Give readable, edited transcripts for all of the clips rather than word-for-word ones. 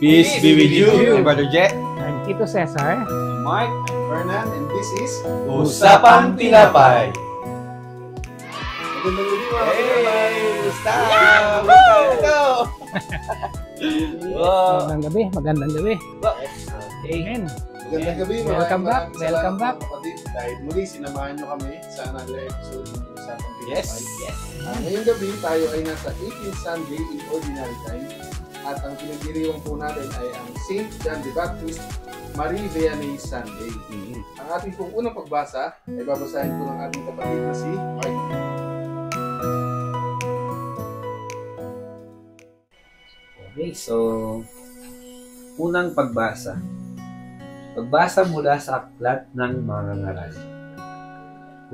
Peace be with you, my Brother Jet. I'm Tito Cesar. Mike, I'm Fernan, and this is Usapang Tinapay. Magandang gabi mga Hey! Gusta! Magandang gabi. Amen. Magandang gabi mga Welcome back, maraming welcome salamat, back. mga kapatid. Dahil muli sinamahan nyo kami sa another episode ng Usapang Tinapay. Yes, yes. Ngayong gabi tayo ay nasa 18th Sunday in Ordinary Time. At ang pinagdiriwang po natin ay ang St. John the Baptist Marie Vianney Sunday. Ang ating pong unang pagbasa ay babasahin po ng ating kapatid na si Mike. Okay, so unang pagbasa. Pagbasa mula sa aklat ng mga ngaral.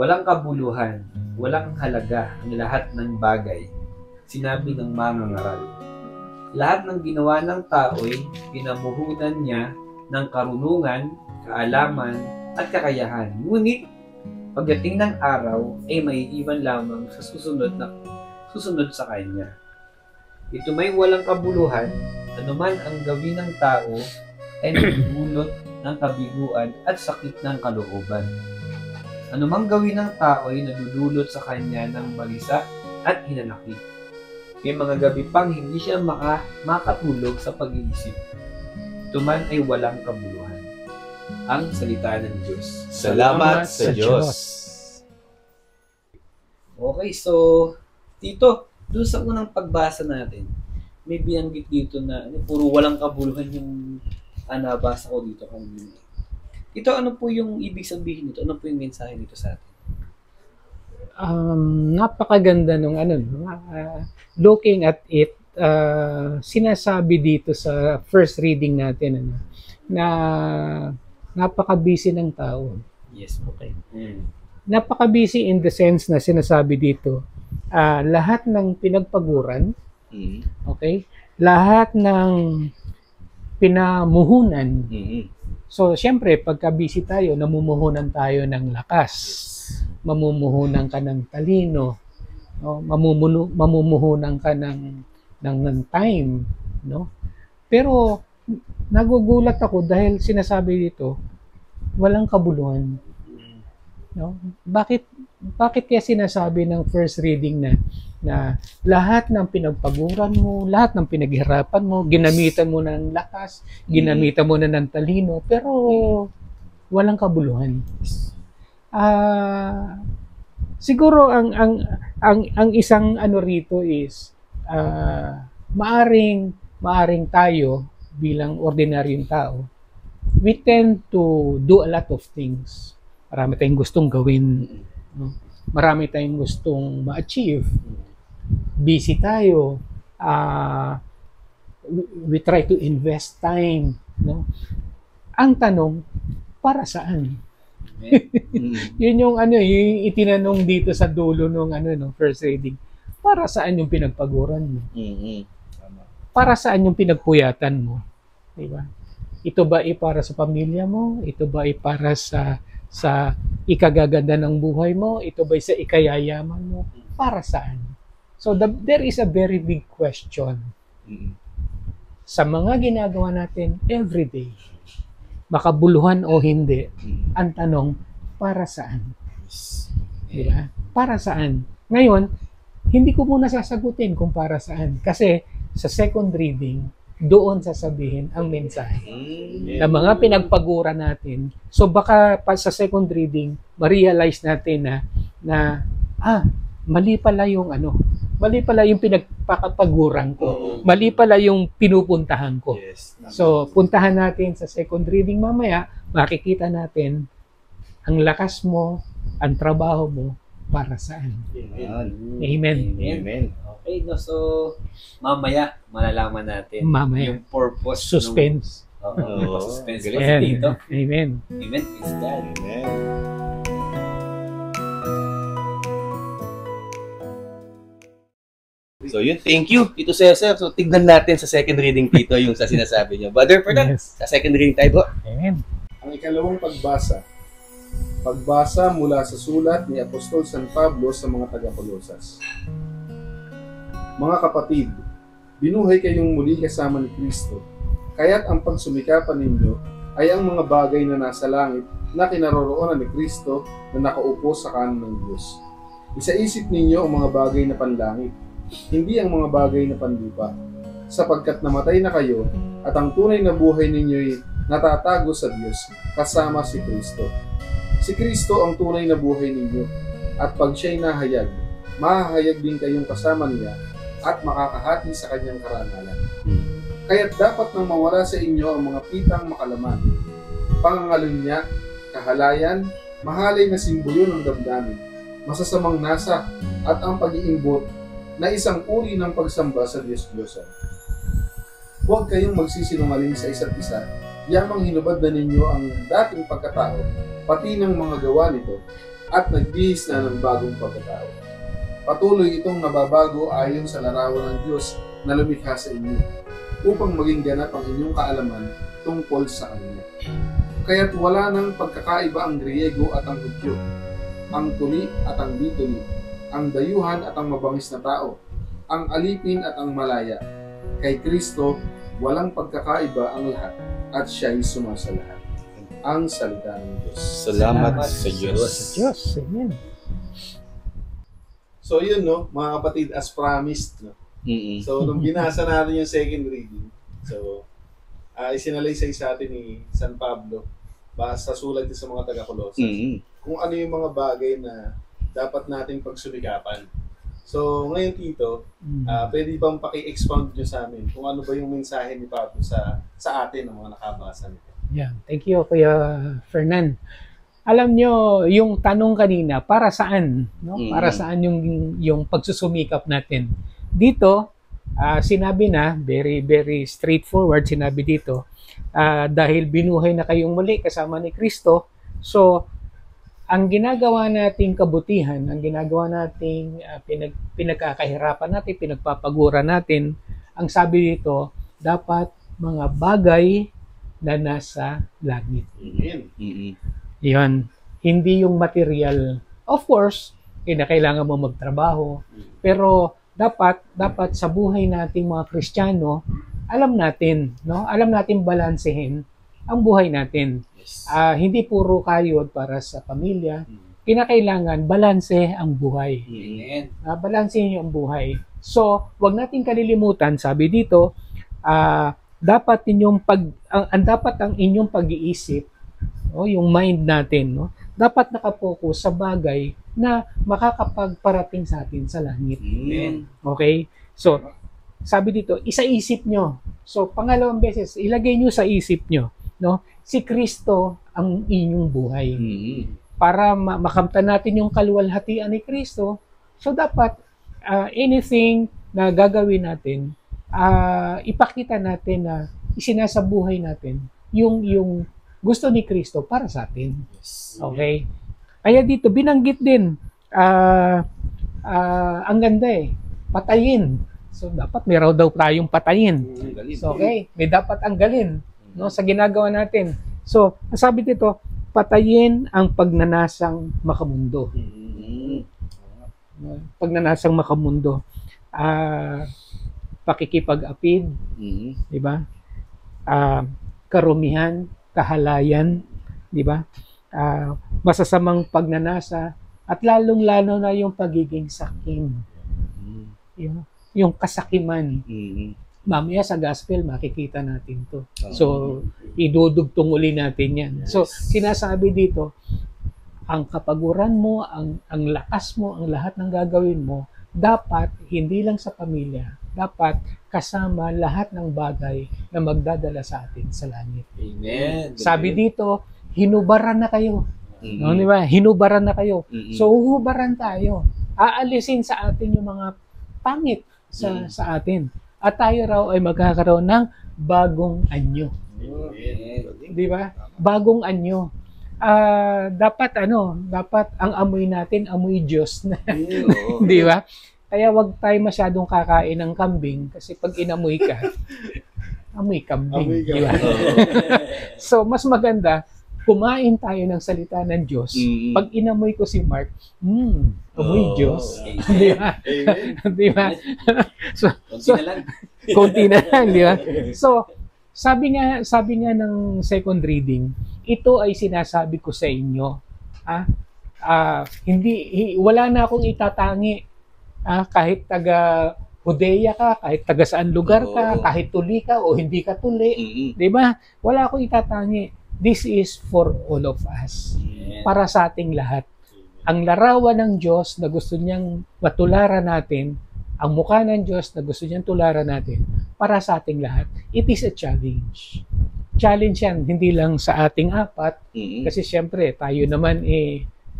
Walang kabuluhan, walang halaga ang lahat ng bagay, sinabi ng mga ngaral. Lahat ng ginawa ng tao'y pinamuhunan niya ng karunungan, kaalaman, at kakayahan. Ngunit, pagdating ng araw, ay maiiwan lamang sa susunod sa kanya. Ito may walang kabuluhan, anuman ang gawin ng tao ay nagdudulot ng kabiguan at sakit ng kalooban. Anumang gawin ng tao ay nadudulot sa kanya ng balisa at hinanakit. May mga gabi pang hindi siya makatulog sa pag-iisip. Ito man ay walang kabuluhan. Ang salita ng Diyos. Salamat sa Diyos. Okay, so Tito, doon sa unang pagbasa natin, may binanggit dito na puro walang kabuluhan yung nabasa ko dito kanina. Ito, ano po yung ibig sabihin nito? Ano po yung mensahe nito sa atin? Napakaganda nung looking at it, sinasabi dito sa first reading natin na napaka-busy ng tao. Yes, okay. Napaka-busy in the sense na sinasabi dito, lahat ng pinagpaguran, okay? Lahat ng pinamuhunan. So, syempre, pagka busy tayo, namumuhunan tayo ng lakas. Mamumuhunan ka ng talino, no? Mamumuhunan ka ng time, no? Pero nagugulat ako dahil sinasabi dito walang kabuluhan, no? Bakit kaya sinasabi ng first reading na lahat ng pinagpaguran mo, lahat ng pinaghirapan mo, ginamitan mo ng lakas, ginamitan mo na ng talino, pero walang kabuluhan. Siguro ang isang ano rito is maaring tayo bilang ordinaryong tao, we tend to do a lot of things. Marami tayong gustong gawin, no? Marami tayong gustong ma-achieve. Busy tayo. We try to invest time, no? Ang tanong, para saan? Yun yung yung itinanong dito sa dulo nung first reading. Para saan yung pinagpaguran mo? Para saan yung pinagpuyatan mo? Diba? Ito ba ay para sa pamilya mo? Ito ba ay para sa ikagaganda ng buhay mo? Ito ba ay sa ikayayaman mo? Para saan? So there is a very big question sa mga ginagawa natin everyday. Makabuluhan o hindi, ang tanong, para saan? Diba? Para saan? Ngayon, hindi ko muna sasagutin kung para saan. Kasi sa second reading, doon sasabihin ang mensahe. Na mga pinagpaguran natin. So baka sa second reading, ma-realize natin na mali pala yung mali pala yung pinagpapaguran ko. Mali pala yung pinupuntahan ko. So, puntahan natin sa second reading mamaya, makikita natin ang lakas mo, ang trabaho mo, para saan. Amen. Okay, no, so mamaya malalaman natin yung purpose. Suspense. Suspense. Dito. Amen. Amen. Praise God. Amen. So yun, thank you, Tito Cesar. So tignan natin sa second reading, Tito, yung sa sinasabi niyo. Brother Fernan, sa second reading tayo po. Amen. Ang ikalawang pagbasa. Pagbasa mula sa sulat ni Apostol San Pablo sa mga taga-Colosas. Mga kapatid, Binuhay kayong muli kasama ni Kristo, kaya't ang pagsumikapan ninyo ay ang mga bagay na nasa langit na kinaroroonan ni Kristo na nakaupo sa kanan ng Diyos. Isaisip ninyo ang mga bagay na panlangit, hindi ang mga bagay na panlupa, sapagkat namatay na kayo at ang tunay na buhay ninyo'y natatago sa Diyos kasama si Kristo. Si Kristo ang tunay na buhay ninyo, at pag siya'y nahayag, mahahayag din kayong kasama niya at makakahati sa kanyang karangalan. Kaya't dapat nang mawala sa inyo ang mga pitang makalaman, pangangalunya, kahalayan, mahalay na simbolo ng damdamin, masasamang nasa, at ang pag-iimbot na isang uri ng pagsamba sa Diyos-Diyosan. Huwag kayong magsisinungaling sa isa't isa, yamang hinubad na ninyo ang dating pagkatao, pati ng mga gawa nito, at nagbihis na ng bagong pagkatao. Patuloy itong nababago ayon sa larawan ng Diyos na lumikha sa inyo, upang maging ganap ang inyong kaalaman tungkol sa Kanya. Kaya't wala nang pagkakaiba ang Griego at ang Hudyo, ang tuli at ang di-tuli, ang dayuhan at ang mabangis na tao, ang alipin at ang malaya. Kay Kristo, walang pagkakaiba ang lahat, at siya'y sumasalahat. Ang salita ng Diyos. Salamat sa Diyos. Sa Diyos. Amen. So yun, no, mga kapatid, as promised, no? So nung binasa natin yung second reading, so isinalaysay sa atin ni San Pablo sa sulat sa mga taga-Colosas kung ano yung mga bagay na dapat nating pagsumikapan. So ngayon, Tito, pwede bang paki-expound nyo sa amin kung ano ba yung mensahe ni Pablo sa atin ng mga nakabasa nito? Yeah, thank you, Kuya Fernan. Alam nyo, yung tanong kanina, para saan? No? Para saan yung pagsusumikap natin? Dito, sinabi na, very, very straightforward, sinabi dito, dahil binuhay na kayong muli kasama ni Kristo, so, ang ginagawa nating kabutihan, ang ginagawa nating pinagkakahirapan natin, pinagpapagura natin, ang sabi dito, dapat mga bagay na nasa langit. Yun. Hindi yung material. Of course, kailangan mo magtrabaho. Pero dapat sa buhay nating mga Kristiyano, alam natin, no? Alam natin balansehin ang buhay natin. Hindi puro kayod para sa pamilya. Kinakailangan balanse ang buhay. Balansehin yung buhay. So, wag nating kalilimutan, sabi dito, dapat ang inyong pag-iisip, yung mind natin, no, dapat nakapokus sa bagay na makakapagparating sa atin sa langit. Okay? So, sabi dito, isaisip nyo. So, pangalawang beses, ilagay nyo sa isip nyo, no, si Kristo ang inyong buhay. Para makamtan natin yung kaluwalhatian ni Kristo, so dapat anything na gagawin natin, ipakita natin na isinasabuhay natin yung gusto ni Kristo para sa atin. Okay? Kaya dito, binanggit din, ang ganda patayin. So, dapat may raw daw tayong patayin. So, okay? May dapat anggalin, no, sa ginagawa natin. So, sabi dito, patayin ang pagnanasang makamundo. Pagnanasang makamundo. Pakikipag-apid, di ba? Karumihan, kahalayan, di ba? Masasamang pagnanasa, at lalong-lalo na yung pagiging sakim. Yung kasakiman. Mamaya sa gospel, makikita natin to. So, idudugtong uli natin yan. So, sinasabi dito, ang kapaguran mo, ang lakas mo, ang lahat ng gagawin mo, dapat hindi lang sa pamilya, dapat kasama lahat ng bagay na magdadala sa atin sa langit. Amen. Sabi dito, hinubaran na kayo. No, di ba? Hinubaran na kayo. So, huhubaran tayo. Aalisin sa atin yung mga pangit sa atin. At tayo raw ay magkakaroon ng bagong anyo. Di ba? Bagong anyo. Dapat ang amoy natin, amoy Diyos na. Di ba? Kaya wag tayo masyadong kakain ng kambing kasi pag inamoy ka, amoy kambing. Di ba? So, mas maganda, kumain tayo ng salita ng Diyos. Pag inamoy ko si Mark, amoy Diyos. Di ba? Di ba? So, konti na lang, di ba? So, sabi nga ng second reading, ito ay sinasabi ko sa inyo. Wala na akong itatangi. Kahit taga Judea ka, kahit taga saan lugar ka, kahit tuli ka o hindi ka tuli, di ba? Wala akong itatangi. This is for all of us. Para sa ating lahat. Ang larawan ng Diyos na gusto niyang matularan natin, ang mukha ng Diyos na gusto niyang tularan natin, para sa ating lahat, it is a challenge. Challenge yan, hindi lang sa ating apat, kasi siyempre, tayo naman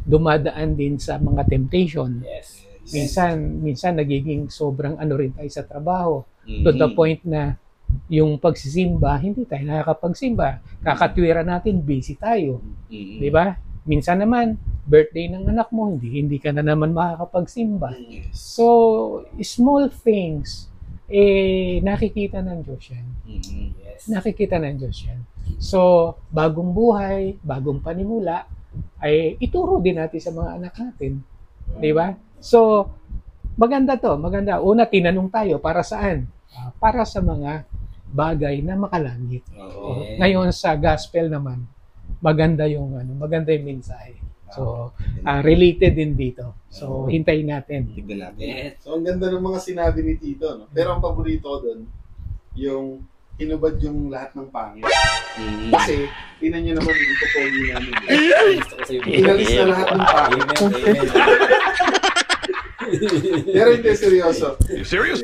dumadaan din sa mga temptation. Yes. Minsan nagiging sobrang rin tayo sa trabaho, to the point na yung pagsisimba, hindi tayo nakakapagsimba. Kakatwira natin, busy tayo. Di ba? Minsan naman, birthday ng anak mo, hindi ka na naman makakapagsimba. So, small things, nakikita ng Diyos yan. Nakikita ng Diyos yan. So, bagong buhay, bagong panimula, ay ituro din natin sa mga anak natin. Di ba? So, maganda to. Maganda. Una, tinanong tayo, para saan? Para sa mga bagay na makalangit. Ngayon, sa gospel naman, maganda yung mensahe. So, related din dito. So, hintayin natin. Tignan natin. So, ang ganda ng mga sinabi ni Tito, no? Pero ang paborito ko doon, yung hinubad yung lahat ng pangit. Kasi, tinan nyo naman yung popogi namin. Inalis na lahat ng pangit. Pero hindi, seryoso. Serious?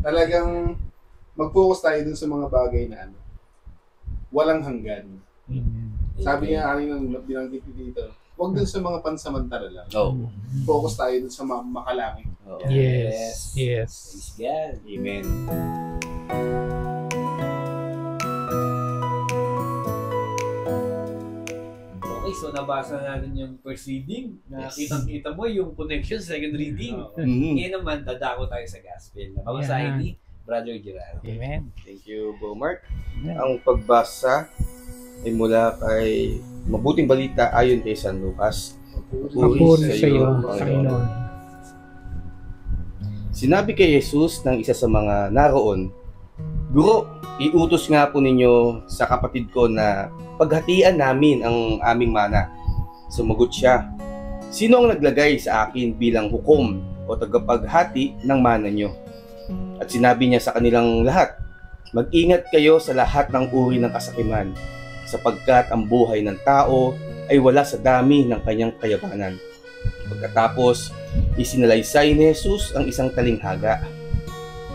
Talagang mag-focus tayo dun sa mga bagay na walang hanggan. Sabi niya, kanina binanggit dito, huwag dun sa mga pansamantala lang. Focus tayo dun sa mga makalangit. Yes. Praise God. Amen. Okay, so nabasa natin yung first reading. Kitang-kita mo yung connection sa second reading. Ngayon naman, dadako tayo sa gospel. Nababasahin ni Brother Gerald. Amen. Thank you, Bro Mark. Ang pagbasa ay mula kay Mabuting Balita ayon kay San Lucas. Papuri sa iyo, Panginoon. Sinabi kay Jesus ng isa sa mga naroon, Guro, iutos nga po ninyo sa kapatid ko na paghatian namin ang aming mana. Sumagot siya, sino ang naglagay sa akin bilang hukom o tagapaghati ng mana nyo? At sinabi niya sa kanilang lahat, mag-ingat kayo sa lahat ng uri ng kasakiman, sapagkat ang buhay ng tao ay wala sa dami ng kanyang kayabanan. Pagkatapos, isinalaysay ni Jesus ang isang talinghaga.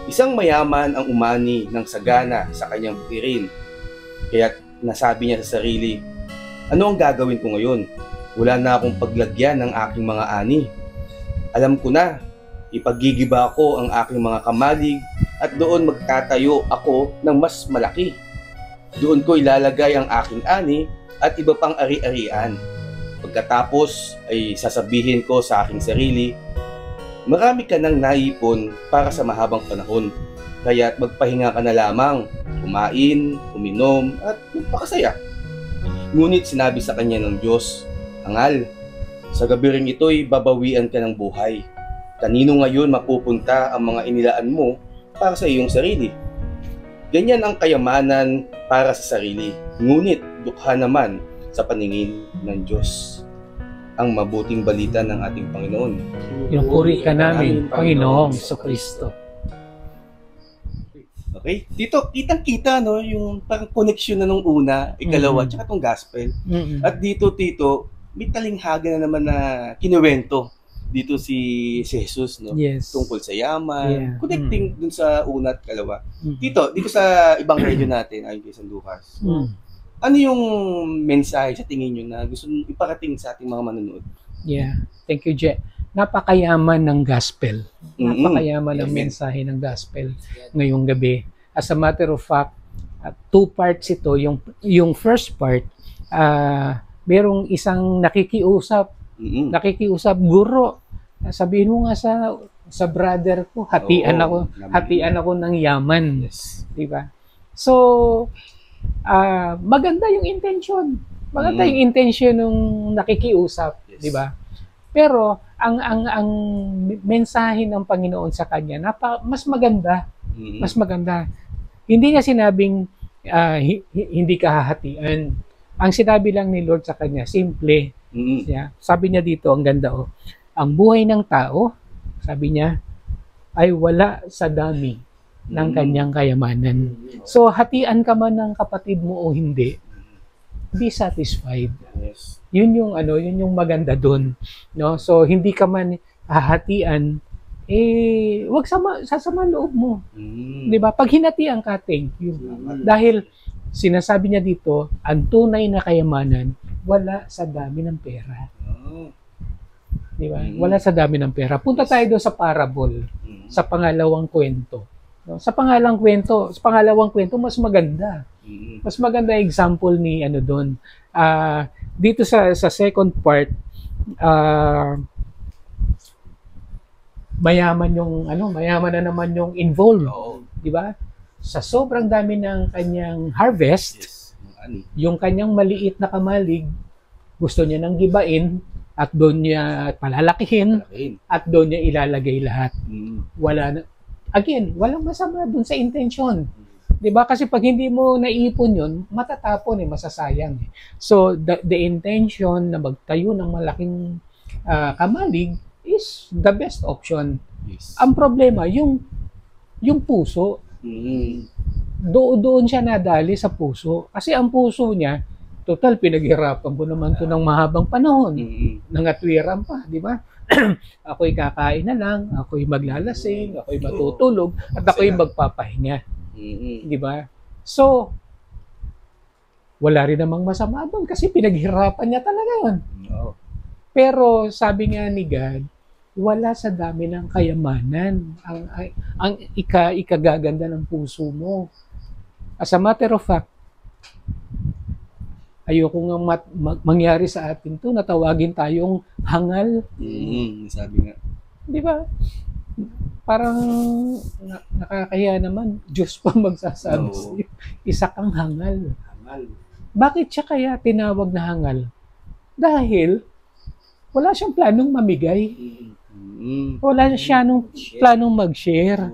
Isang mayaman ang umani ng sagana sa kanyang bukirin. Kaya nasabi niya sa sarili, ano ang gagawin ko ngayon? Wala na akong paglagyan ng aking mga ani. Alam ko na, ipagigiba ko ang aking mga kamalig at doon magtatayo ako ng mas malaki. Doon ko ilalagay ang aking ani at iba pang ari-arian. Pagkatapos ay sasabihin ko sa aking sarili, marami ka nang naipon para sa mahabang panahon, kaya't magpahinga ka na lamang, kumain, uminom, at magpakasaya. Ngunit sinabi sa kanya ng Diyos, Hangal, sa gabi ring ito'y babawian ka ng buhay. Kanino ngayon mapupunta ang mga inilaan mo para sa iyong sarili? Ganyan ang kayamanan para sa sarili, ngunit dukha naman sa paningin ng Diyos. Ang mabuting balita ng ating Panginoon. Pinupuri ka namin, Panginoong Jesucristo. Okay? Dito, kitang-kita, no, yung parang connection na nung una, ikalawa, tsaka tong gospel. At dito, Tito, may talinghaga na naman na kinuwento dito si Jesus, no? Yes. Tungkol sa yaman, Yeah. connecting dun sa una at kalawa. Dito sa Ebanghelyo natin, ayon kay San Lucas, ano yung mensahe sa tingin nyo na gusto iparating sa ating mga manonood? Yeah. Thank you, Je. Napakayaman ng gospel. Napakayaman ng Amen. mensahe ng gospel ngayong gabi. As a matter of fact, two parts ito. Yung first part, merong isang nakikiusap, guro. Sabihin mo nga sa brother ko, hatian ako ng yaman. Yes. Di ba? So, maganda yung intention. Maganda yung intention ng nakikiusap, Yes. di ba? Pero ang mensahe ng Panginoon sa kanya mas maganda. Mas maganda. Hindi niya sinabing hindi ka hahatian. Ang sinabi lang ni Lord sa kanya, simple. Yeah. Sabi niya dito, ang ganda ang buhay ng tao, sabi niya, ay wala sa dami ng kanyang kayamanan. So, hatian ka man ng kapatid mo o hindi, be satisfied. Yes. Yun yung maganda doon, no? So, hindi ka man hahatian, wag sasama loob mo. 'Di ba? Pag hinatian ka, thank you. Dahil sinasabi niya dito, ang tunay na kayamanan wala sa dami ng pera. Di ba? Wala sa dami ng pera. Punta tayo doon sa parable, sa pangalawang kwento. No? Sa pangalawang kwento, mas maganda. Mas maganda example ni doon. Dito sa second part, mayaman na naman yung involved. Di ba? Sa sobrang dami ng kanyang harvest, yung kanyang maliit na kamalig, gusto niya nang gibain at doon niya palalakihin at doon niya ilalagay lahat. Walang masama doon sa intention. 'Di ba? Kasi pag hindi mo naipon 'yon, matatapon masasayang. So the intention na magtayo ng malaking kamalig is the best option. Yes. Ang problema yung puso. Doon siya nadali sa puso. Kasi ang puso niya, total pinaghirapan ko naman to ng mahabang panahon. Nangatwiran pa, di ba? Ako'y kakain na lang, ako'y maglalasing, ako'y matutulog, at ako'y magpapahinga. Di ba? So, wala rin namang masama doon kasi pinaghirapan niya talaga yun. Pero sabi nga ni God, wala sa dami ng kayamanan ang ikagaganda ng puso mo. As a matter of fact, ayoko nga mangyari sa atin to, natawagin tayong hangal. Sabi nga. Di ba? Parang nakakaya naman, Diyos pa magsasabi sa'yo, isa kang hangal. Bakit siya kaya tinawag na hangal? Dahil wala siyang planong mamigay. Wala siyang planong mag-share.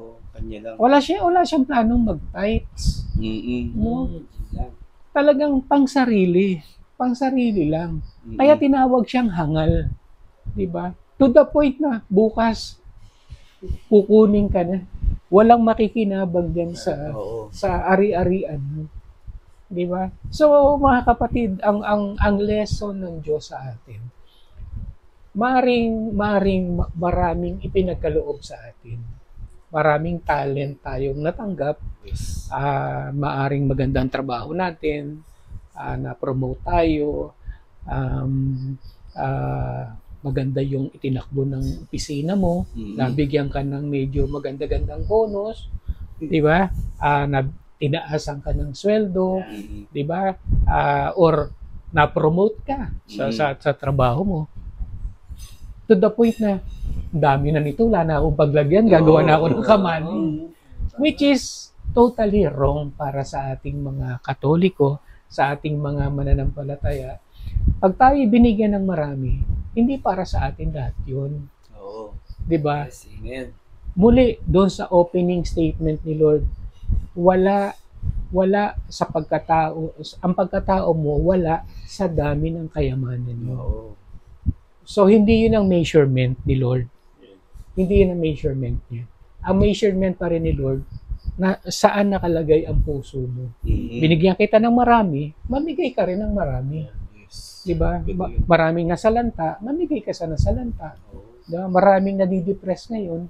Wala siyang planong mag-tithes. No? Talagang pang-sarili lang. Kaya tinawag siyang hangal. 'Di ba? To the point na bukas kukunin ka na. Walang makikinabang diyan sa ari-arian mo. 'Di ba? So mga kapatid, ang lesson ng Diyos sa atin, maraming ipinagkaloob sa atin. Maraming talent tayong natanggap. Yes. Maaring magandang trabaho natin, na-promote tayo, maganda yung itinakbo ng opisina mo, nabigyan ka ng medyo maganda-gandang bonus, di ba? Tinaasan ka ng sweldo, di ba? Or na-promote ka sa trabaho mo. To the point na, dami na nito, wala na akong paglagyan, gagawa na ako ng kamali. Which is totally wrong para sa ating mga Katoliko, sa ating mga mananampalataya. Pag tayo binigyan ng marami, hindi para sa atin lahat yun. Diba? Yes, amen. Muli, doon sa opening statement ni Lord, wala sa pagkatao, ang pagkatao mo, wala sa dami ng kayamanan mo. So, hindi yun ang measurement ni Lord. Hindi yun ang measurement niya. Ang measurement pa rin ni Lord, na saan nakalagay ang puso mo. Binigyan kita ng marami, mamigay ka rin ng marami. Diba? Maraming nasalanta, mamigay ka sa nasalanta. Diba? Maraming nadidepress ngayon.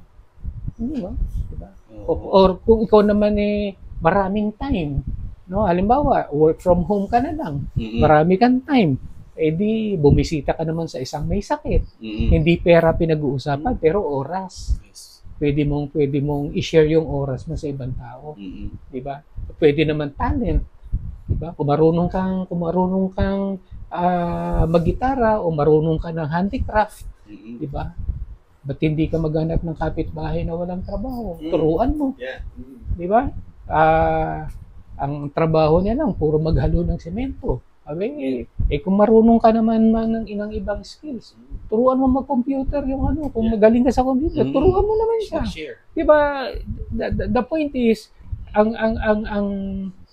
Diba? Or kung ikaw naman maraming time. No? Halimbawa, work from home ka na lang. Marami kang time. Di bumisita ka naman sa isang may sakit. Hindi pera pinag-uusapan, pero oras. Pwede mong i-share yung oras mo sa ibang tao. Di ba? Pwede naman talent. Di ba? Kung marunong kang mag-gitara o marunong ka ng handicraft, di ba? Ba't hindi ka maghanap ng kapitbahay na walang trabaho? Turuan mo. Di ba? Ang trabaho niya lang, puro maghalo ng semento. Kung marunong ka naman ng ibang skills, turuan mo mag-computer yung ano. Kung magaling ka sa computer, turuan mo naman siya. Share. Diba? The point is, ang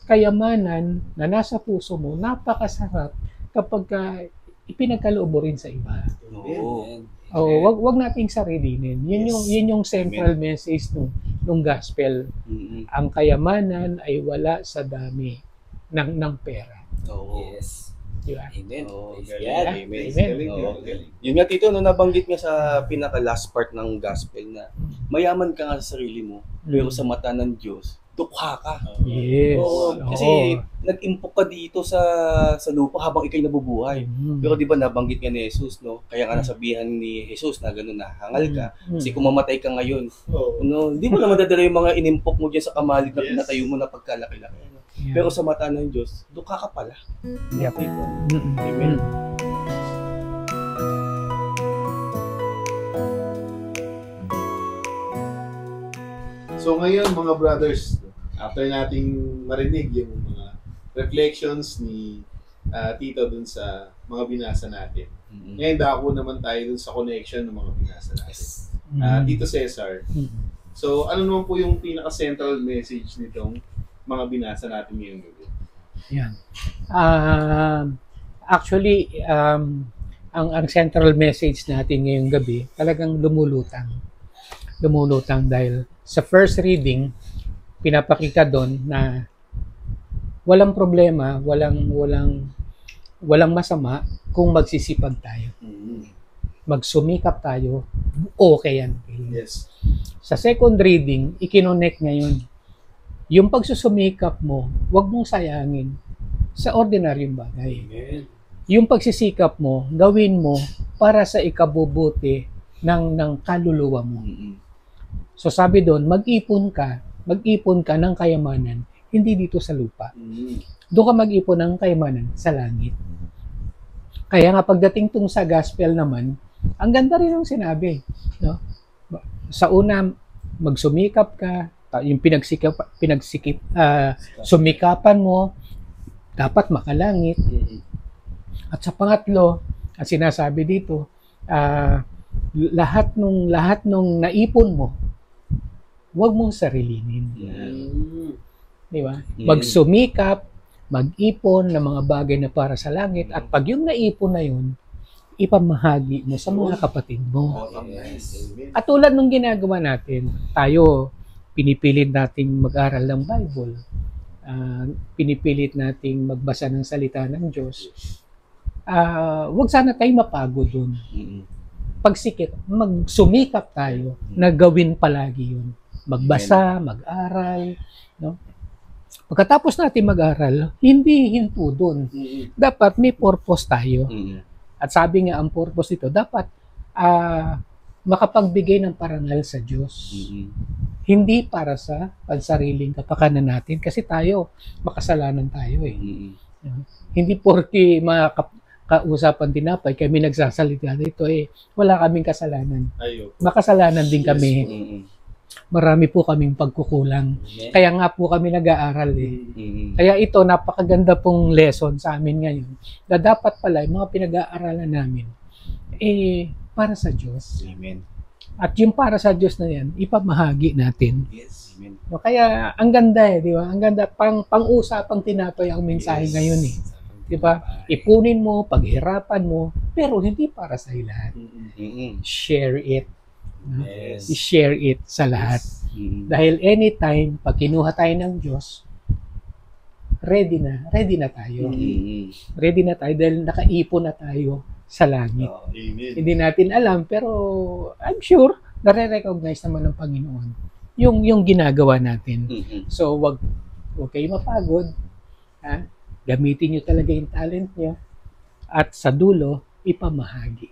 kayamanan na nasa puso mo, napakasarap kapag ipinagkaloob mo rin sa iba. Wag nating sarilinin. Yun yung central message nung gospel. Ang kayamanan ay wala sa dami ng pera. Yes. Diba? Amen. Amen. Amen. Yun nga, Tito, nabanggit nga sa pinaka-last part ng gospel na mayaman ka nga sa sarili mo, pero sa mata ng Diyos, dukha ka. Yes. Kasi nag-impok ka dito sa lupa habang ikay nabubuhay. Pero di ba nabanggit nga ni Jesus, no? Kaya nga nasabihan ni Jesus na gano'n na hangal ka. Kasi kung mamatay ka ngayon, hindi mo na madadala yung mga inimpok mo dyan sa kamalig na pinatayo mo na pagkalaki-laki. Pero sa mata ng Diyos, dukha ka pala. Yep. Amen. So ngayon mga brothers, after nating marinig yung mga reflections ni Tito dun sa mga binasa natin. Ngayon dako naman tayo dun sa connection ng mga binasa natin. Tito Cesar, so ano naman po yung pinaka-central message nitong mga binasa natin ngayong gabi? Yan. Actually, ang central message natin ngayong gabi talagang lumulutang. Lumulutang dahil sa first reading, pinapakita doon na walang problema, walang masama kung magsisipag tayo. Magsumikap tayo, okay yan. Yes. Sa second reading, ikinonect ngayon. Yung pagsusumikap mo, wag mong sayangin sa ordinaryong bagay. Yung pagsisikap mo, gawin mo para sa ikabubuti ng kaluluwa mo. So sabi doon, mag-ipon ka ng kayamanan, hindi dito sa lupa. Doon ka mag-ipon ng kayamanan sa langit. Kaya nga pagdating tong sa gospel naman, ang ganda rin ng sinabi. No? Sa una, magsumikap ka, yung sumikapan mo, dapat makalangit. At sa pangatlo, ang sinasabi dito, lahat nung naipon mo, huwag mong sarilinin. Di ba? Magsumikap, mag-ipon ng mga bagay na para sa langit, at pag yung naipon na yun, ipamahagi mo sa mga kapatid mo. At tulad nung ginagawa natin, tayo, pinipilit nating mag-aral ng Bible. Pinipilit nating magbasa ng salita ng Diyos. Huwag sana tayo mapagod dun. Magsumikap tayo na gawin palagi yun. Magbasa, mag-aral. No? Pagkatapos natin mag-aral, hindi hinto dun. Dapat may purpose tayo. At sabi nga, ang purpose ito, dapat makapagbigay ng parangal sa Diyos. Hindi para sa pansariling kapakanan natin kasi tayo, makasalanan tayo eh. Hindi porke kausapan tinapay, kami nagsasalita dito eh, wala kaming kasalanan. Makasalanan din kami. Marami po kaming pagkukulang. Kaya nga po kami nag-aaral eh. Kaya ito, napakaganda pong lesson sa amin ngayon na dapat pala yung mga pinag-aaralan namin para sa Diyos. Amen. At yung para sa Diyos na yan, ipamahagi natin. Yes. Amen. No, kaya ang ganda di ba? Ang ganda, pang-usapang tinapay ang mensahe ngayon eh. Di ba? Ipunin mo, paghirapan mo, pero hindi para sa lahat. Share it. No? Yes. I-share it sa lahat. Dahil anytime, pag kinuha tayo ng Diyos, ready na tayo. Ready na tayo dahil nakaipon na tayo sa langit. Hindi natin alam, pero I'm sure, nare-recognize naman ng Panginoon yung ginagawa natin. So, wag kayo mapagod. Ha? Gamitin nyo talaga yung talent nyo. At sa dulo, ipamahagi.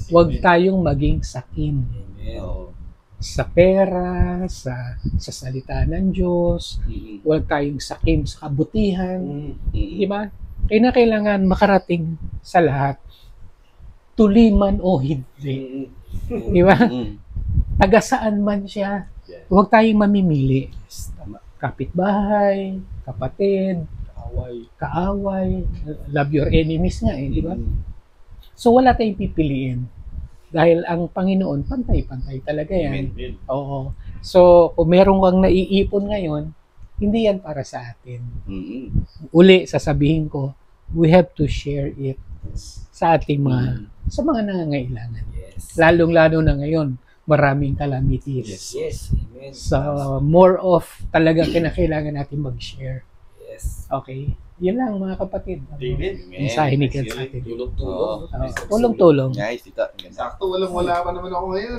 Huwag tayong maging sakim. Sa pera, sa salita ng Diyos. Huwag tayong sakim sa kabutihan. Di ba? Kailangan makarating sa lahat. Tuliman o hindi. Di ba? Taga saan man siya. Huwag tayong mamimili. Kapitbahay, kapatid, kaaway, love your enemies nga di ba? So wala tayong pipiliin. Dahil ang Panginoon, pantay-pantay talaga yan. Amen. Oo. So, kung meron kang naiipon ngayon, hindi yan para sa atin. Uli, sasabihin ko, we have to share it sa ating sa mga nangangailangan. Yes. Lalong-lalo na ngayon, maraming calamities. Yes. Amen. So, more of talaga kinakailangan natin mag-share. Yes. Okay? Yun lang mga kapatid. Amen. Mensahe ni God sa atin. Tulong-tulong. Tulong-tulong. Nice, tita. Sakto, wala pa naman ako ngayon.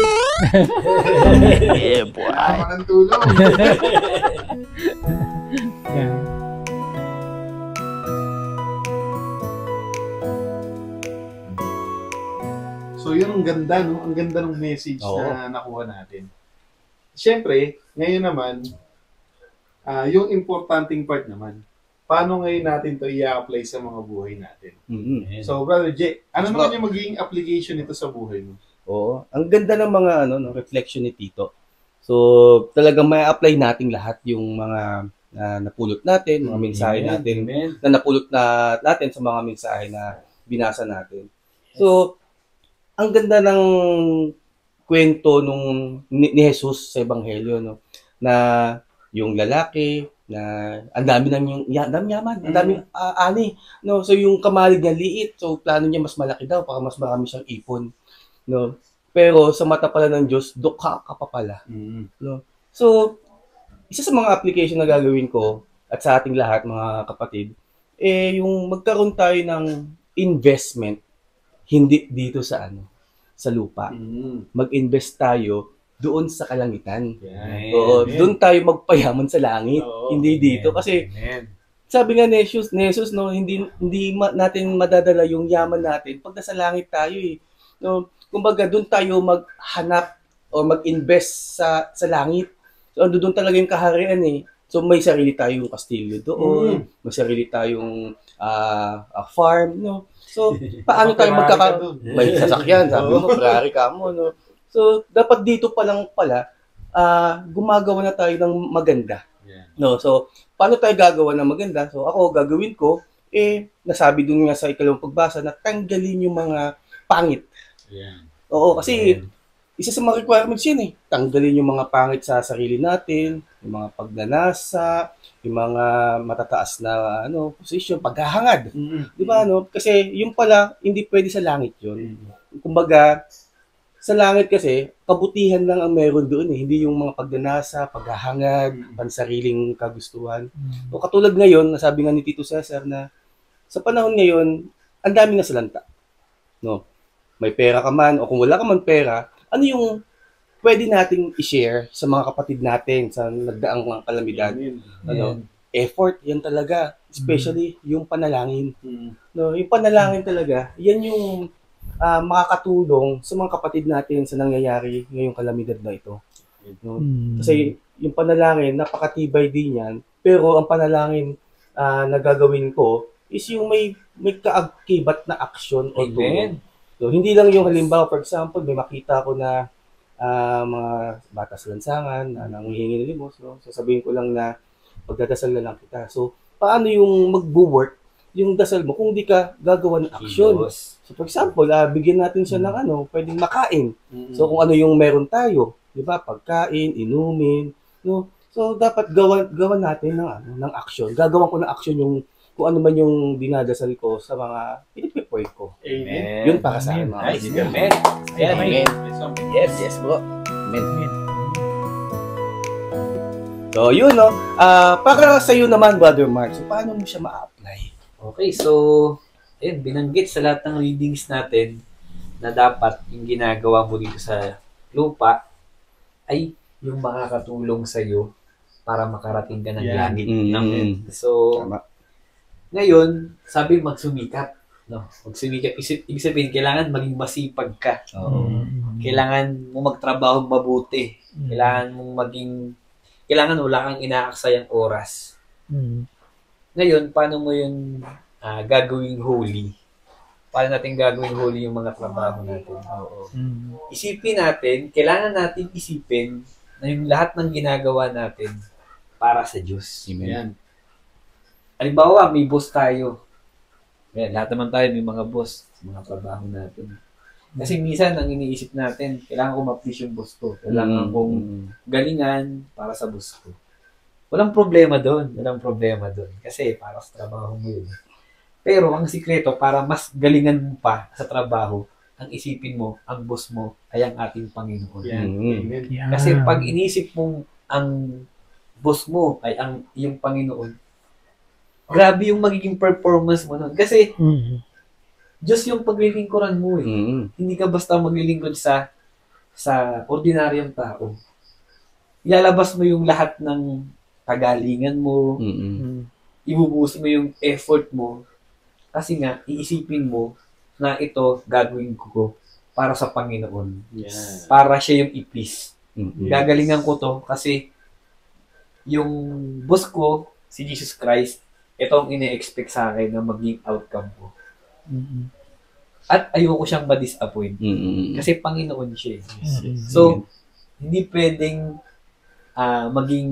Yeah, boy. Wala pa ng tulong. Yan. So yun ang ganda, no? Ang ganda ng message Oo. na nakuha natin. Siyempre, ngayon naman, yung importanting part naman, paano ngayon natin to i-apply sa mga buhay natin? So, Brother Jay, ano naman yung magiging application nito sa buhay mo? Oo. Ang ganda ng mga reflection ni Tito. So, talagang may apply nating lahat yung mga napulot natin, mga mensahe natin, na napulot natin sa mga mensahe na binasa natin. So, ang ganda ng kwento ni Jesus sa Ebanghelyo, no? Na yung lalaki, na ang dami yaman, ang daming ani, no? So yung kamalig niya liit, so plano niya mas malaki daw para mas marami siyang ipon, no? Pero sa mata pala ng Diyos, dukha ka pa pala, no? So isa sa mga application na gagawin ko at sa ating lahat mga kapatid, yung magkaroon tayo ng investment hindi dito sa sa lupa. Mag-invest tayo doon sa kalangitan. Oo, doon tayo magpayaman sa langit, hindi dito kasi sabi nga ni Jesus, no, hindi natin madadala yung yaman natin pag nasa langit tayo No, kumbaga doon tayo maghanap o mag-invest sa langit. So doon talaga yung kaharian So may sarili tayong kastilyo doon, may sarili tayong farm, no. So, paano tayo may sasakyan, sabi mo, Ferrari ka mo, no? So, dapat dito pa lang pala, gumagawa na tayo ng maganda. No? So, paano tayo gagawa ng maganda? So, ako, gagawin ko, nasabi dun nga sa ikalawang pagbasa na tanggalin yung mga pangit. Oo, kasi, isa sa mga requirements yun tanggalin yung mga pangit sa sarili natin, yung mga pagnanasa, yung mga matataas na posisyon, paghahangad. Di ba Kasi yung pala hindi pwede sa langit 'yon. Kumbaga sa langit kasi kabutihan lang ang meron doon hindi yung mga pagnanasa, paghahangad, pansariling kagustuhan. O katulad ngayon, nasabi nga ni Tito Cesar na sa panahon ngayon, ang dami na salanta. No. May pera ka man o kung wala ka man pera, ano yung pwede nating i-share sa mga kapatid natin sa nagdaang mga kalamidad. Effort, yan talaga. Especially yung panalangin. No, yung panalangin talaga, yan yung makakatulong sa mga kapatid natin sa nangyayari ngayong kalamidad na ito. No? Kasi yung panalangin, napakatibay din yan. Pero ang panalangin na gagawin ko is yung may kaakibat na aksyon o tulong. So, hindi lang yung halimbawa, for example, may makita ko na mga bata sa lansangan na nangihingi ng limos, no? So, sabihin ko lang na pagdadasal na lang kita. So, paano yung mag-work yung dasal mo kung di ka gagawa ng aksyon? So, for example, bigyan natin siya ng pwedeng makain. So, kung ano yung meron tayo, di ba? Pagkain, inumin, no? So, dapat gawan natin ng aksyon. Gagawan ko ng aksyon yung kung ano man yung dinadasal ko sa mga pinipipoy ko. Amen. Yun para sa akin, mga Nice. kaibigan. Amen. Amen. Yes, bro. Amen. So, yun, no? Para sa iyo naman, Brother Mark, so paano mo siya ma-apply? Okay, so, binanggit sa lahat ng readings natin na dapat yung ginagawa mo dito sa lupa ay yung makakatulong sa iyo para makarating ka ng langit. So, Tama. Ngayon, sabi magsumikap. No? Magsumikap. Ibig sabihin, kailangan maging masipag ka. Kailangan mo magtrabaho mabuti. Kailangan wala kang inaaksayang oras. Ngayon, paano mo yung gagawing holy? Paano natin gagawing holy yung mga trabaho natin? Isipin natin, kailangan natin isipin na yung lahat ng ginagawa natin para sa Diyos. Amen. halimbawa, may boss tayo. Kaya lahat naman tayo may mga boss sa mga trabaho natin. Kasi minsan, ang iniisip natin, kailangan ko ma-please yung boss ko. Kailangan kong galingan para sa boss ko. Walang problema doon. Walang problema doon. Kasi para sa trabaho mo yun. Pero ang sikreto, para mas galingan mo pa sa trabaho, ang isipin mo, ang boss mo, ay ang ating Panginoon. Yeah. Kasi pag inisip mong ang boss mo ay ang iyong Panginoon, grabe yung magiging performance mo nun. Kasi, Diyos yung paglilingkuran mo eh. Hindi ka basta maglilingkod sa ordinaryong tao. Ilalabas mo yung lahat ng kagalingan mo, ibubuhos mo yung effort mo, kasi nga, iisipin mo na ito gagawin ko para sa Panginoon. Yeah. Para siya yung i-please. Gagalingan ko to kasi yung boss ko, si Jesus Christ, ito ang ine-expect sa akin na maging outcome ko. At ayoko siyang ma-disappoint. Kasi Panginoon siya. So, hindi pwedeng maging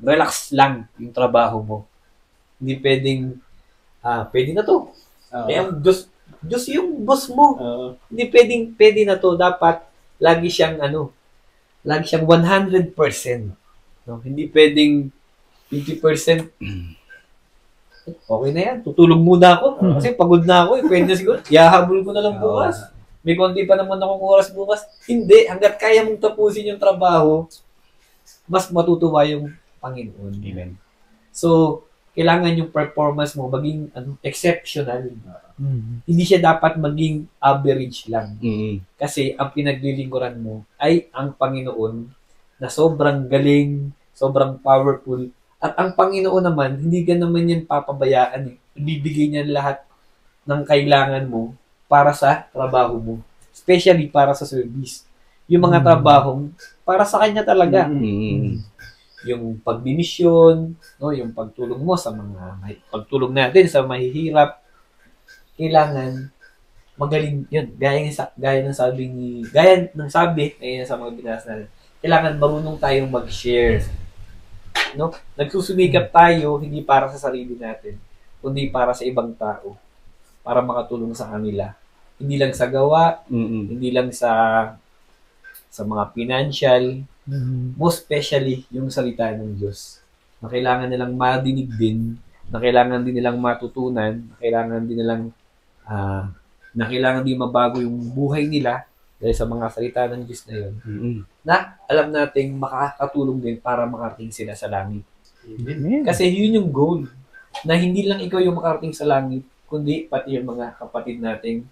relax lang yung trabaho mo. Hindi pwedeng, pwede na to. Kaya Diyos yung boss mo. Hindi pwede na to. Dapat, lagi siyang 100%. No? Hindi pwedeng 50%. Okay na yan. Tutulog muna ako. Kasi pagod na ako. Pwede na siguro. Ihahabol ko na lang bukas. May konti pa naman akong oras bukas. Hindi. Hanggat kaya mong tapusin yung trabaho, mas matutuwa yung Panginoon. Amen. So, kailangan yung performance mo maging exceptional. Hindi siya dapat maging average lang. Kasi ang pinaglilingkuran mo ay ang Panginoon na sobrang galing, sobrang powerful. At ang Panginoon naman, hindi ka naman yan papabayaan. Ibibigay niya lahat ng kailangan mo para sa trabaho mo. Especially para sa service. Yung mga trabahong para sa Kanya talaga. Yung pagbimisyon, no, yung pagtulong mo sa pagtulong natin sa mahihirap, kailangan magaling yun. Gaya ng sabi ayun sa mga binasa natin. Kailangan marunong tayong mag-share. No? Nagsusumikap tayo hindi para sa sarili natin, kundi para sa ibang tao, para makatulong sa kanila. Hindi lang sa gawa, hindi lang sa mga financial, most especially yung salita ng Diyos. Na kailangan nilang madinig din, na kailangan din nilang matutunan, na kailangan din nilang mabago yung buhay nila dahil sa mga salita ng Diyos na yun. Na alam nating makakatulong din para makarating sila sa langit. Kasi yun yung goal. Na hindi lang ikaw yung makarating sa langit, kundi pati yung mga kapatid nating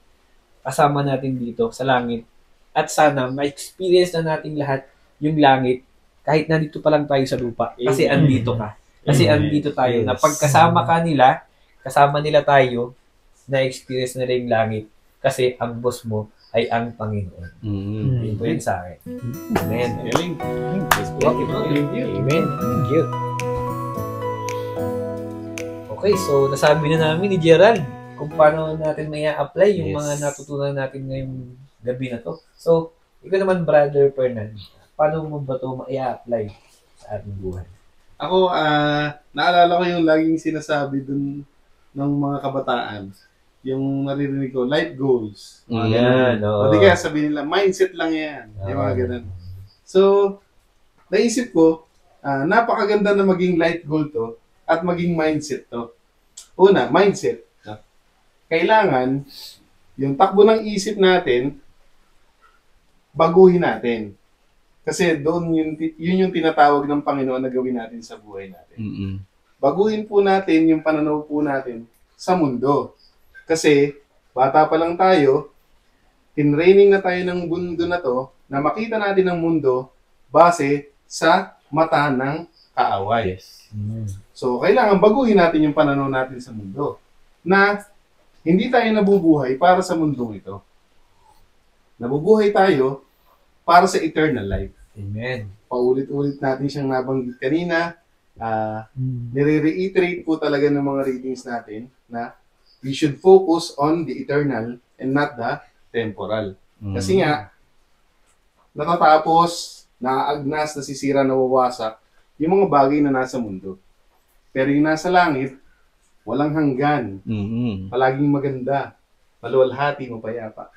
kasama natin dito sa langit. At sana ma-experience na nating lahat yung langit kahit nandito pa lang tayo sa lupa. Kasi andito ka. Kasi andito tayo. Na pagkasama kasama nila tayo, na-experience na rin yung langit. Kasi ang boss mo ay ang Panginoon. Yun po yun sa akin. Amen. Amen. Thank you. Okay, so nasabi na namin ni Gerald kung paano natin may apply yung mga natutunan natin ngayong gabi na to. So, ikaw naman, Brother Fernan, paano mo ba ito ma-apply sa ating buhay? Ako, naalala ko yung laging sinasabi dun ng mga kabataan. Yung naririnig ko, life goals. Yan, O di kaya sabihin nila, mindset lang yan. Yung mga ganun. So, naisip ko, napakaganda na maging life goal to at maging mindset to. Una, mindset. Kailangan, yung takbo ng isip natin, baguhin natin. Kasi doon yun yung tinatawag ng Panginoon na gawin natin sa buhay natin. Baguhin po natin yung pananaw po natin sa mundo. Kasi bata pa lang tayo, tinraining na tayo ng mundo na to na makita natin ang mundo base sa mata ng kaaway. So, kailangan baguhin natin yung pananaw natin sa mundo na hindi tayo nabubuhay para sa mundong ito. Nabubuhay tayo para sa eternal life. Amen. Paulit-ulit natin siyang nabanggit kanina. Nire-reiterate po talaga ng mga readings natin na we should focus on the eternal and not the temporal. Kasi nga, natatapos, naaagnas, nasisira, nawawasak yung mga bagay na nasa mundo. Pero yung nasa langit, walang hanggan, Mm-mm. palaging maganda, maluwalhati, mapayapa.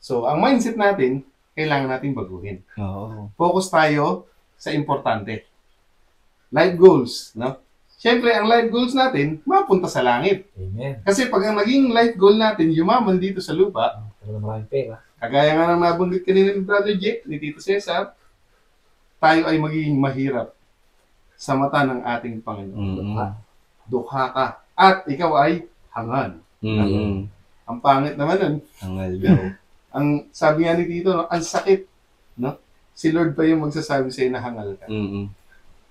So, ang mindset natin, kailangan natin baguhin. Oo. Focus tayo sa importante. Life goals, no? Siyempre, ang life goals natin, mapunta sa langit. Amen. Kasi pag ang naging life goal natin, yumaman dito sa lupa, Talagang maraming pera. kagaya nga ng nabanggit kanina ni Brother Jake, ni Tito Cesar, tayo ay magiging mahirap sa mata ng ating Panginoon. Mm-mm. Dukha ka. At ikaw ay hangal. Mm-mm. Ang pangit naman nun. Hangal daw. Ang sabi nga ni Tito, no, ang sakit. No? Si Lord pa yung magsasabi sa'yo na hangal ka. Mm-mm.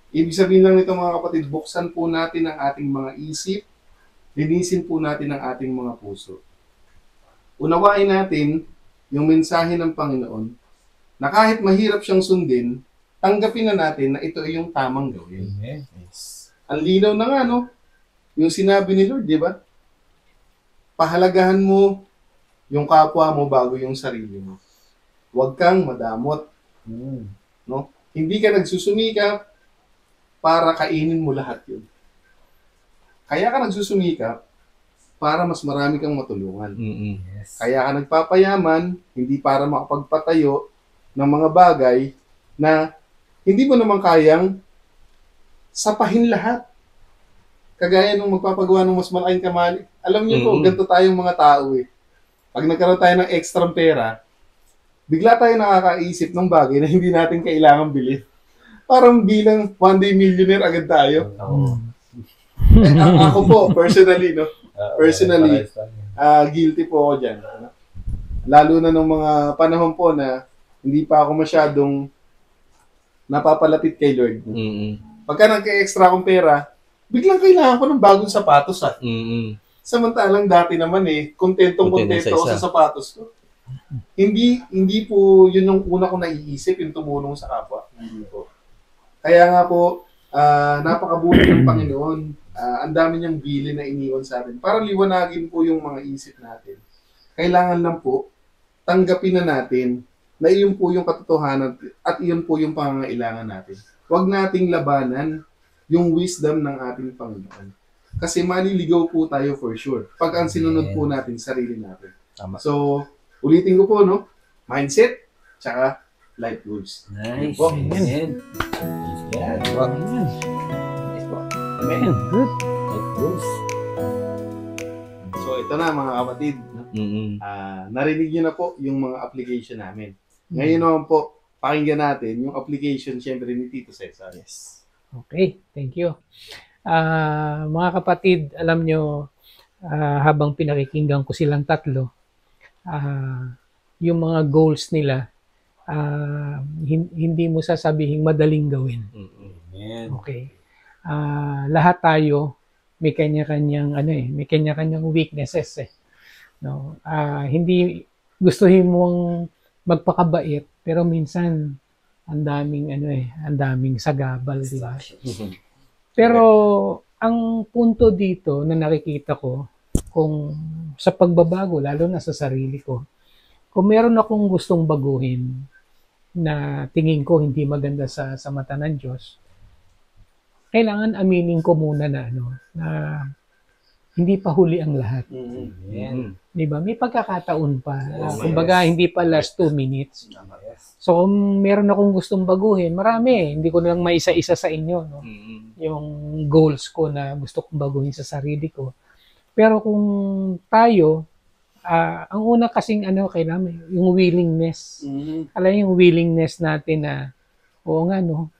Ibig sabihin lang nito mga kapatid, buksan po natin ang ating mga isip, linisin po natin ang ating mga puso. Unawain natin yung mensahe ng Panginoon na kahit mahirap siyang sundin, tanggapin na natin na ito ay yung tamang gawin. Amen. Yes. Ang linaw na nga, no? Yung sinabi ni Lord, di ba? Pahalagahan mo yung kapwa mo bago yung sarili mo. Huwag kang madamot. Mm. No? Hindi ka nagsusumikap para kainin mo lahat yun. Kaya ka nagsusumikap para mas marami kang matulungan. Mm-mm. Yes. Kaya ka nagpapayaman, hindi para makapagpatayo ng mga bagay na hindi mo naman kayang sapahin lahat. Kagaya nung magpapagawa ng mas malaking kamali. Alam niyo po, ganito tayong mga tao eh. Pag nagkaroon tayo ng extra pera, bigla tayo nakakaisip ng bagay na hindi natin kailangan bilhin. Parang bilang one day millionaire agad tayo. Oo. Ako po, personally, no? Personally, Parehas tayo. guilty po ako dyan. Ano? Lalo na nung mga panahon po na hindi pa ako masyadong napapalapit kay Lord. Mm-mm. Pagka nagka-extra akong pera, biglang kailangan ko ng bagong sapatos ah. Mm-mm. Samantalang dati naman kontento Kontento ako sa sa sapatos ko. Hindi po yun yung una ko naiisip, yung tumulong sa kapwa. Hindi po. Kaya nga po, napakabuti ng Panginoon. Ang dami niyang bili na iniwan sa atin. Para liwanagin po yung mga isip natin. Kailangan lang po, tanggapin na natin na iyon po yung katotohanan at iyon po yung pangangailangan natin. Huwag nating labanan yung wisdom ng ating Panginoon. Kasi maliligaw po tayo for sure. Pag ang sinunod po natin, sarili natin. Tama. So, ulitin ko po, no? Mindset, tsaka life goals. Nice. Po. Amen. Yan. Wow. Nice po. Amen. Good. Life goals. So, ito na mga kapatid. No? Mm-mm. Narinig nyo na po yung mga application namin. Ngayon naman po, pakinggan natin yung application syempre ni Tito Cesar. Yes. Okay, thank you. Mga kapatid, alam nyo, habang pinakikinggan ko silang tatlo, yung mga goals nila, hindi mo sasabihin madaling gawin. Mm-mm. Amen. Okay. Lahat tayo may kanya-kanyang may kanya-kanyang weaknesses eh. No? Hindi gustuhin mong magpakabait pero minsan ang daming sagabal, di ba? Pero ang punto dito na nakikita ko kung sa pagbabago lalo na sa sarili ko, kung meron akong gustong baguhin na tingin ko hindi maganda sa mata ng Diyos, kailangan aminin ko muna na hindi pa huli ang lahat. Amen. Di ba? May pagkakataon pa. Yes. Kumbaga, hindi pa last 2 minutes. Yes. So, kung meron akong gustong baguhin, marami. Hindi ko na lang maisa-isa sa inyo. No? Mm-mm. Yung goals ko na gusto kong baguhin sa sarili ko. Pero kung tayo, ang una kasing kailangan, yung willingness. Alam yung willingness natin na, oo nga, no,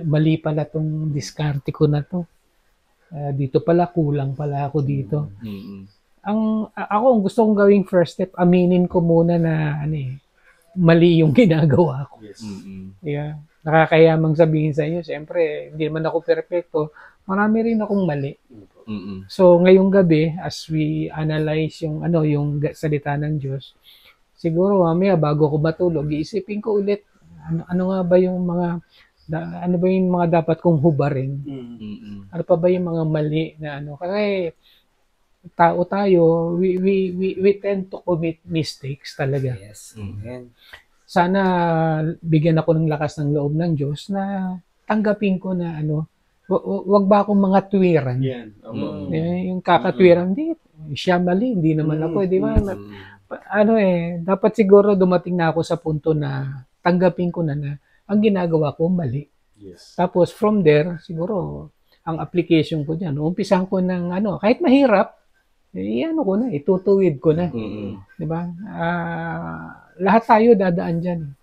mali pala tong diskarte ko na to. Dito pala, kulang pala ako dito. Mm-mm. Ako, ang gusto kong gawing first step, aminin ko muna na, mali yung ginagawa ko. Yes. Mm-mm. Yeah. Nakakayamang sabihin sa inyo, siyempre, hindi naman ako perfecto. Marami rin akong mali. Mm-mm. So, ngayong gabi, as we analyze yung salita ng Diyos, siguro mamaya bago ko matulog, iisipin ko ulit, ano nga ba yung mga dapat kong hubarin? Mm-mm. Ano pa ba yung mga mali na kasi tao tayo, we tend to commit mistakes talaga. Yes. Amen. Sana bigyan ako ng lakas ng loob ng Diyos na tanggapin ko na Wag ba akong mga tuwiran? Yan. Yung kakatwiran, hindi. Siya mali, hindi naman ako. Di ba? Dapat siguro dumating na ako sa punto na tanggapin ko na ang ginagawa ko mali. Yes. Tapos from there, siguro, ang application ko dyan, umpisahan ko ng kahit mahirap, itutuwid ko na. Di ba? Lahat tayo dadaan dyan.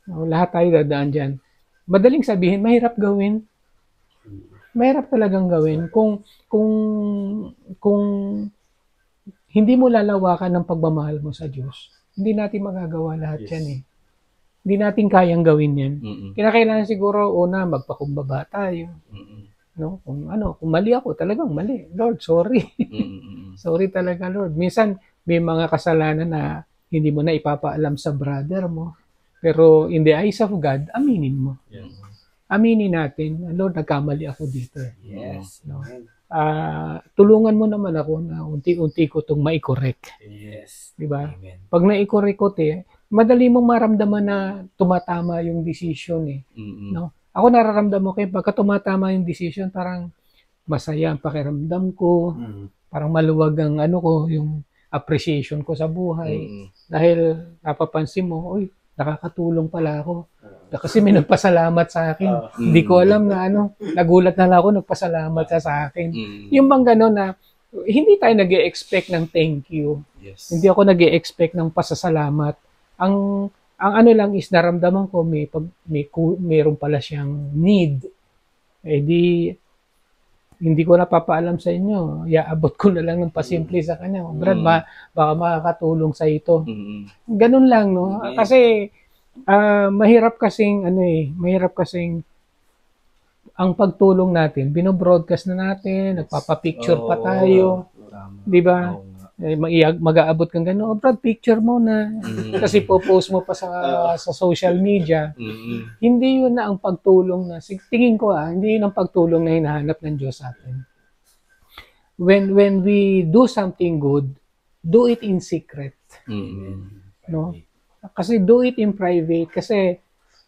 Lahat tayo dadaan dyan. Madaling sabihin, mahirap gawin. Mahirap talagang gawin. Kung hindi mo lalawakan ng pagmamahal mo sa Diyos, hindi natin magagawa lahat yan eh. Hindi natin kayang gawin yan. Kinakailangan siguro, una, magpakumbaba tayo. No? Kung mali ako, talagang mali. Lord, sorry. Sorry talaga, Lord. Minsan, may mga kasalanan na hindi mo na ipapaalam sa brother mo. Pero in the eyes of God, aminin mo. Yes. Aminin natin, Lord, nagkamali ako dito. Yes. No? Tulungan mo naman ako na unti-unti ko itong mai-correct. Yes. Diba? Amen. Pag na-correct ko, madali mong maramdaman na tumatama yung decision eh. No? Ako nararamdaman ko pagka tumatama yung decision, parang masaya ang pakiramdam ko, parang maluwag ang yung appreciation ko sa buhay. Dahil napapansin mo, nakakatulong pala ako. Kasi may nagpasalamat sa akin. Hindi ko alam na nagulat na lang ako, nagpasalamat sa akin. Yung bang gano'n na, hindi tayo nag-e-expect ng thank you. Yes. Hindi ako nag-e-expect ng pasasalamat. Ang lang is naramdaman ko mayroon pala siyang need. Hindi ko napapaalam sa inyo. Iaabot ko na lang ng pasimple sa kanya. Brad, baka makakatulong sa ito. Ganun lang, no? Kasi mahirap kasing ang pagtulong natin, binobroadcast na natin, nagpapapicture pa tayo. Di ba? Mag-aabot kang gano'n, Brad, picture mo na. Kasi popost mo pa sa social media. Hindi yun na ang pagtulong na, tingin ko hindi yun ang pagtulong na hinahanap ng Diyos sa atin. When we do something good, do it in secret. No? Kasi do it in private. Kasi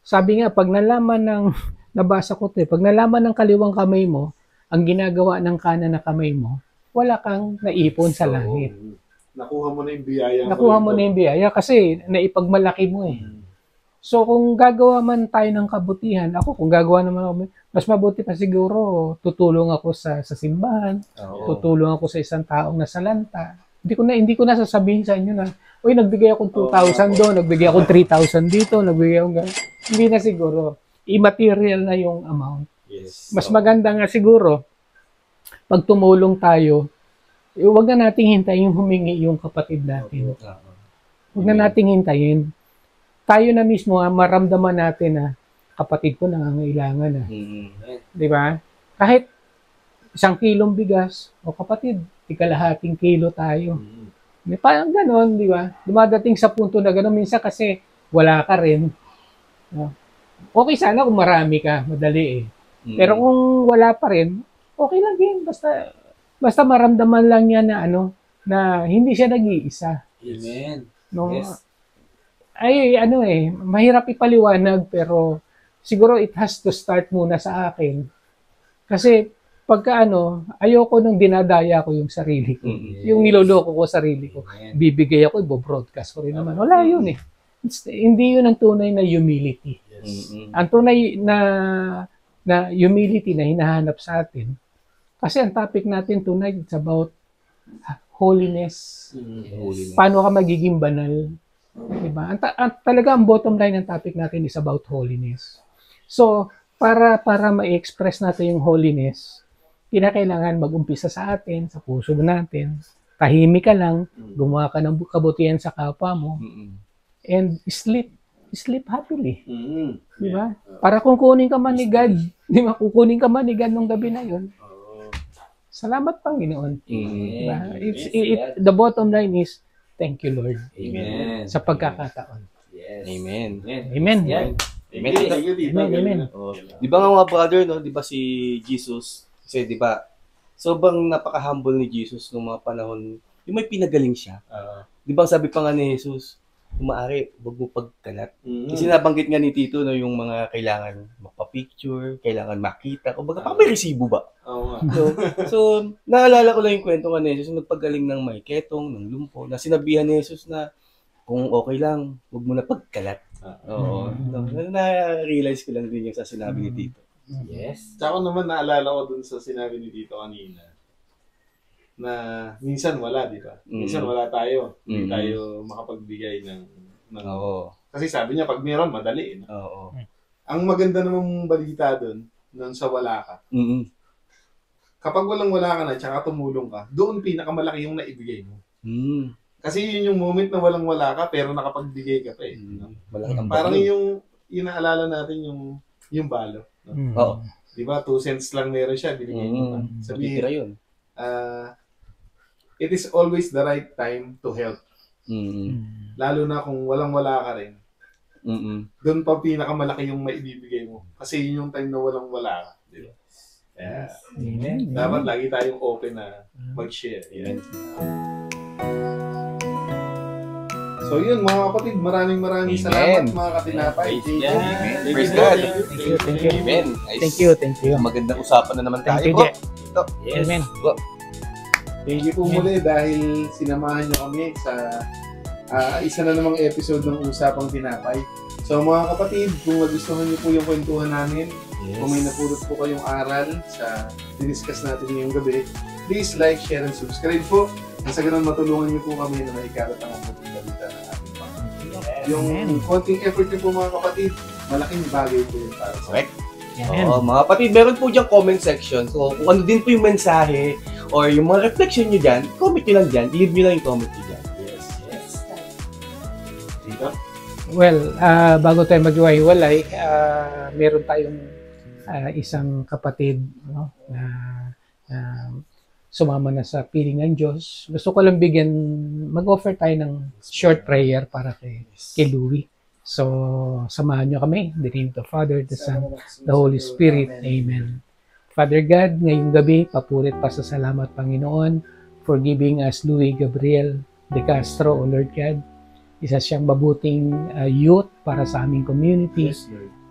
sabi nga, pag nalaman nabasa ko pag nalaman ng kaliwang kamay mo, ang ginagawa ng kanan na kamay mo, wala kang naipon sa langit. Nakuha mo na yung biyaya. Nakuha mo na yung biyaya kasi naipagmalaki mo eh. So kung gagawa man tayo ng kabutihan, kung gagawa naman ako, mas mabuti pa siguro tutulong ako sa simbahan, tutulong ako sa isang taong nasalanta. Hindi ko na sasabihin sa inyo na, nagbigay akong 2,000 doon, nagbigay akong 3,000 dito, nagbigay akong gano'n. Hindi na siguro. Immaterial na yung amount. Yes. Mas maganda nga siguro, pag tumulong tayo, huwag na nating hintayin humingi yung kapatid natin. Huwag na nating hintayin. Tayo na mismo, maramdaman natin na kapatid ko nangangailangan na. Di ba? Kahit 1 kilong bigas, kapatid, ikalahating kilo tayo. May parang ganon, di ba? Dumadating sa punto na ganon. Minsan kasi wala ka rin. Okay sana kung marami ka, madali eh. Pero kung wala pa rin, okay lang din. Basta maramdaman lang niya na na hindi siya nag-iisa. Amen. No? Yes. Mahirap ipaliwanag pero siguro it has to start muna sa akin. Kasi pagka ayoko nung dinadaya ko yung sarili ko. Yung niloloko ko sarili ko. Bibigay ako, i-broadcast ko rin naman. Wala yun eh. Hindi yun ang tunay na humility. Ang tunay na humility na hinahanap sa atin. Kasi ang topic natin tonight, it's about holiness. Paano ka magiging banal? Diba? Talaga ang bottom line ng topic natin is about holiness. So, para ma-express natin yung holiness, kinakailangan mag-umpisa sa atin, sa puso natin. Tahimik ka lang, gumawa ka ng kabutihan sa kapwa mo, and sleep happily. Diba? Para kung kunin ka man ni God, diba? Kukunin ka man ni God nung gabi na yun, salamat Panginoon. Diba? The bottom line is, thank you Lord. Amen. Sa pagkakataon. Yes. Amen. Amen. Yeah. Amen. Di ba nga mga brother, no? Di ba si Jesus, kasi di ba, sobrang napaka-humble ni Jesus nung mga panahon, yung may pinagaling siya. Di ba sabi pa nga ni Jesus, kung maaari, huwag mo pagkalat. Kasi nabanggit nga ni Tito no, yung mga kailangan magpa-picture, kailangan makita. Kumbaga, parang may resibo ba? Oo nga. So, naalala ko lang yung kwento nga ni Jesus, nagpagaling ng may ketong, ng lumpo, na sinabihan ni Jesus na kung okay lang, huwag mo na pagkalat. Oo. No, na-realize ko lang din yung sa sinabi ni Tito. Yes. Tsaka naman naalala ko dun sa sinabi ni Tito kanina na minsan wala, di ba? Minsan wala tayo. Hindi tayo makapagbigay ng Oo. Kasi sabi niya, pag meron, madali. No? Oo. Ang maganda namang balita dun sa wala ka. Kapag walang-wala ka na, tsaka tumulong ka, doon pinakamalaki yung naibigay mo. Kasi yun yung moment na walang-wala ka, pero nakapagbigay ka pa eh. No? Parang yung naalala natin yung balo. No? Oo. Di ba? 2 cents lang meron siya, binigay mo pa. Sabihin, yun. It is always the right time to help. Lalo na kung walang-wala ka rin. Doon pa pinakamalaki yung maibibigay mo. Kasi yun yung time na walang-wala ka. Di ba? Dapat lagi tayong open na mag-share. Yan. So yun mga kapatid, maraming salamat mga katinapay. Praise God. Thank you. Amen. Thank you. Magandang usapan na naman tayo. Thank you, Ito. Yes. Amen. Thank you po muli dahil sinamahan nyo kami sa isa na namang episode ng Usapang Tinapay. So mga kapatid, kung magustuhan nyo po yung kwentuhan namin, kung may napulot po kayong aral sa diniscuss natin ngayong gabi, please like, share, and subscribe po. Nang sa ganun matulungan nyo po kami na maikalat ang mabuting balita ng ating Panginoon. Yung konting effort nyo po mga kapatid, malaking bagay po yun para sa akin. Oo, mga kapatid, meron po dyan comment section. So, kung ano din po yung mensahe or yung mga reflection nyo dyan, comment nyo lang dyan. Leave nyo lang yung comment nyo dyan. Yes. Dito? Well, bago tayo maghiwalay, meron tayong isang kapatid no, na sumama na sa piling ng Diyos. Gusto ko lang mag-offer tayo ng short prayer para kay Louie. So, samahan nyo kami. In the name of the Father, the Son, the Holy Spirit. Amen. Father God, ngayong gabi, papulit pasasalamat Panginoon for giving us Louie Gabriel de Castro, O Lord God. Isa siyang mabuting youth para sa aming community.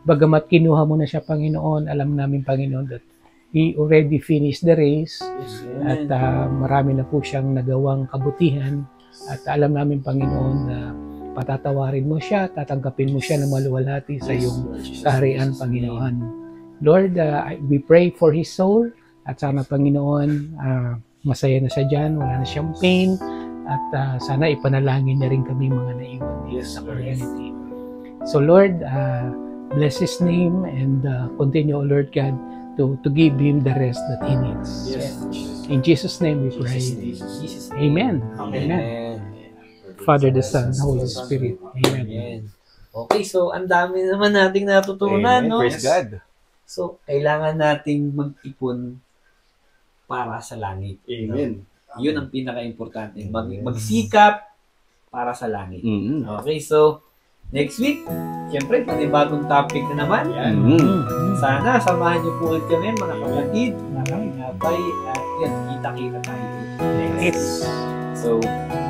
Bagamat kinuha mo na siya, Panginoon, alam namin, Panginoon, that he already finished the race. At marami na po siyang nagawang kabutihan. At alam namin, Panginoon, na patatawarin mo siya, tatanggapin mo siya na maluwalhati sa iyong kaharian, Panginoon. Lord, we pray for his soul at sana, Panginoon, masaya na siya dyan, wala na siyang pain at sana ipanalangin niya rin kami mga naiwan dito sa community. So Lord, bless his name and continue, O Lord God, to give him the rest that he needs. In Jesus' name we pray. Amen. Father, the Son, the Holy Spirit. Amen. Okay, so ang dami naman nating natutunan, no? Praise God. So, kailangan nating mag-ipon para sa langit. Amen. No? Yun ang pinaka-importante. Magsikap para sa langit. Okay, so, next week, siyempre, panibagong topic na naman. Sana, samahan niyo po kami, mga kapatid, mga pinapay, at yan, kita-kita tayo. Yes. So,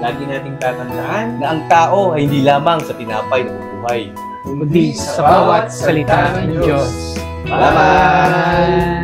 lagi nating tatandaan Na ang tao ay hindi lamang sa tinapay na bubuhay. Kundi sa bawat salita ng Diyos. Bye!